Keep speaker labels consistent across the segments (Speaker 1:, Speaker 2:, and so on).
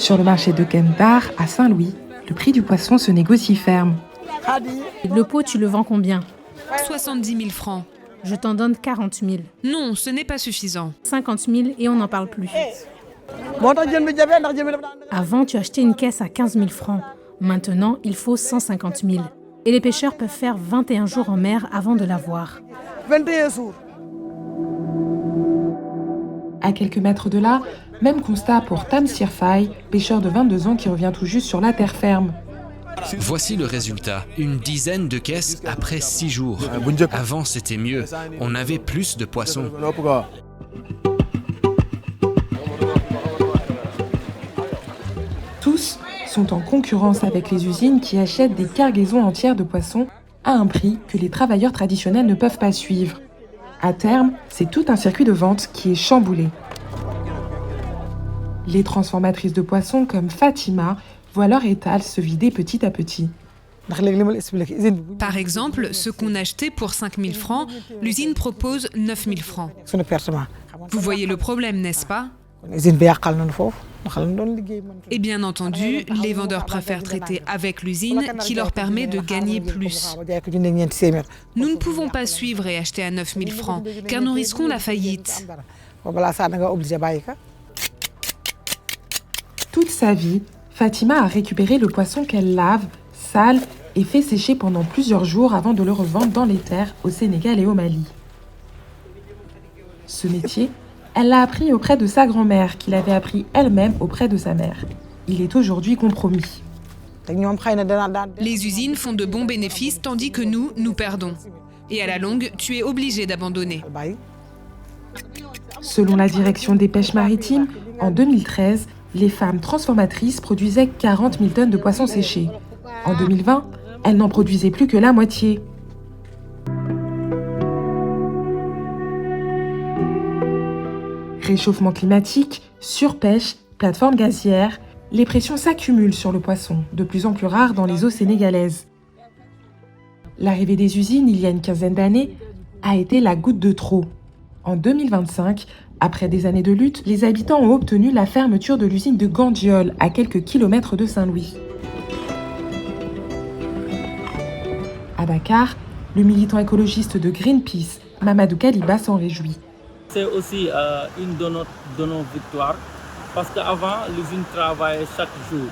Speaker 1: Sur le marché de Gendar, à Saint-Louis, le prix du poisson se négocie ferme.
Speaker 2: Le pot, tu le vends combien?
Speaker 3: 70 000 francs.
Speaker 2: Je t'en donne 40 000.
Speaker 3: Non, ce n'est pas suffisant.
Speaker 2: 50 000 et on n'en parle plus. Avant, tu achetais une caisse à 15 000 francs. Maintenant, il faut 150 000. Et les pêcheurs peuvent faire 21 jours en mer avant de l'avoir.
Speaker 4: 21 jours.
Speaker 1: À quelques mètres de là, même constat pour Tam Sirfai, pêcheur de 22 ans qui revient tout juste sur la terre ferme.
Speaker 5: Voici le résultat, une dizaine de caisses après 6 jours. Avant, c'était mieux, on avait plus de poissons.
Speaker 1: Tous sont en concurrence avec les usines qui achètent des cargaisons entières de poissons à un prix que les travailleurs traditionnels ne peuvent pas suivre. À terme, c'est tout un circuit de vente qui est chamboulé. Les transformatrices de poissons comme Fatima voient leur étal se vider petit à petit.
Speaker 3: Par exemple, ce qu'on achetait pour 5 000 francs, l'usine propose 9 000 francs. Vous voyez le problème, n'est-ce pas? Et bien entendu, les vendeurs préfèrent traiter avec l'usine qui leur permet de gagner plus. Nous ne pouvons pas suivre et acheter à 9 000 francs, car nous risquons la faillite.
Speaker 1: Toute sa vie, Fatima a récupéré le poisson qu'elle lave, sale et fait sécher pendant plusieurs jours avant de le revendre dans les terres au Sénégal et au Mali. Ce métier, elle l'a appris auprès de sa grand-mère, qui l'avait appris elle-même auprès de sa mère. Il est aujourd'hui compromis.
Speaker 3: Les usines font de bons bénéfices tandis que nous perdons. Et à la longue, tu es obligé d'abandonner.
Speaker 1: Selon la direction des pêches maritimes, en 2013, les femmes transformatrices produisaient 40 000 tonnes de poissons séchés. En 2020, elles n'en produisaient plus que la moitié. Réchauffement climatique, surpêche, plateforme gazière, les pressions s'accumulent sur le poisson, de plus en plus rare dans les eaux sénégalaises. L'arrivée des usines, il y a une quinzaine d'années, a été la goutte de trop. En 2025, après des années de lutte, les habitants ont obtenu la fermeture de l'usine de Gandiol, à quelques kilomètres de Saint-Louis. À Dakar, le militant écologiste de Greenpeace, Mamadou Kaliba, s'en réjouit.
Speaker 6: C'est aussi une de nos victoires, parce qu'avant, l'usine travaillait chaque jour,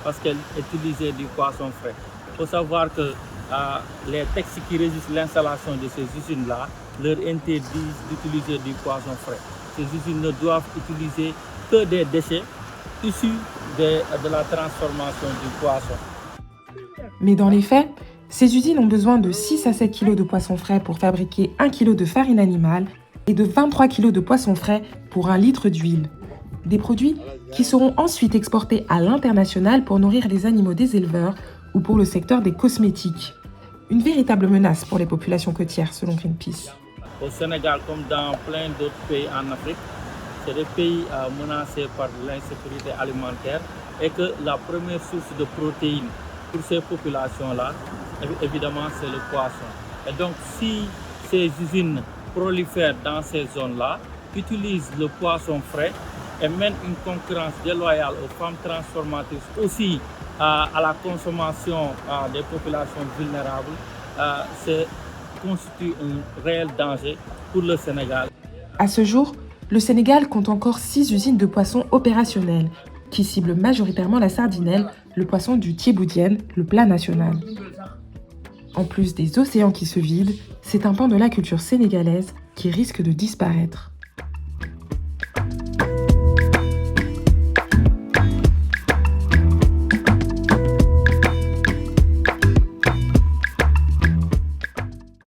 Speaker 6: parce qu'elle utilisait du poisson frais. Il faut savoir que les textes qui régissent l'installation de ces usines-là leur interdisent d'utiliser du poisson frais. Ces usines ne doivent utiliser que des déchets issus de la transformation du poisson.
Speaker 1: Mais dans les faits, ces usines ont besoin de 6 à 7 kg de poisson frais pour fabriquer 1 kg de farine animale et de 23 kg de poisson frais pour 1 litre d'huile. Des produits qui seront ensuite exportés à l'international pour nourrir les animaux des éleveurs ou pour le secteur des cosmétiques. Une véritable menace pour les populations côtières, selon Greenpeace.
Speaker 6: Au Sénégal, comme dans plein d'autres pays en Afrique, c'est des pays menacés par l'insécurité alimentaire et que la première source de protéines pour ces populations-là, évidemment, c'est le poisson. Et donc, si ces usines prolifèrent dans ces zones-là, utilisent le poisson frais et mènent une concurrence déloyale aux femmes transformatrices, aussi à la consommation des populations vulnérables, constitue un réel danger pour le Sénégal.
Speaker 1: À ce jour, le Sénégal compte encore 6 usines de poissons opérationnelles qui ciblent majoritairement la sardinelle, le poisson du Thiéboudienne, le plat national. En plus des océans qui se vident, c'est un pan de la culture sénégalaise qui risque de disparaître.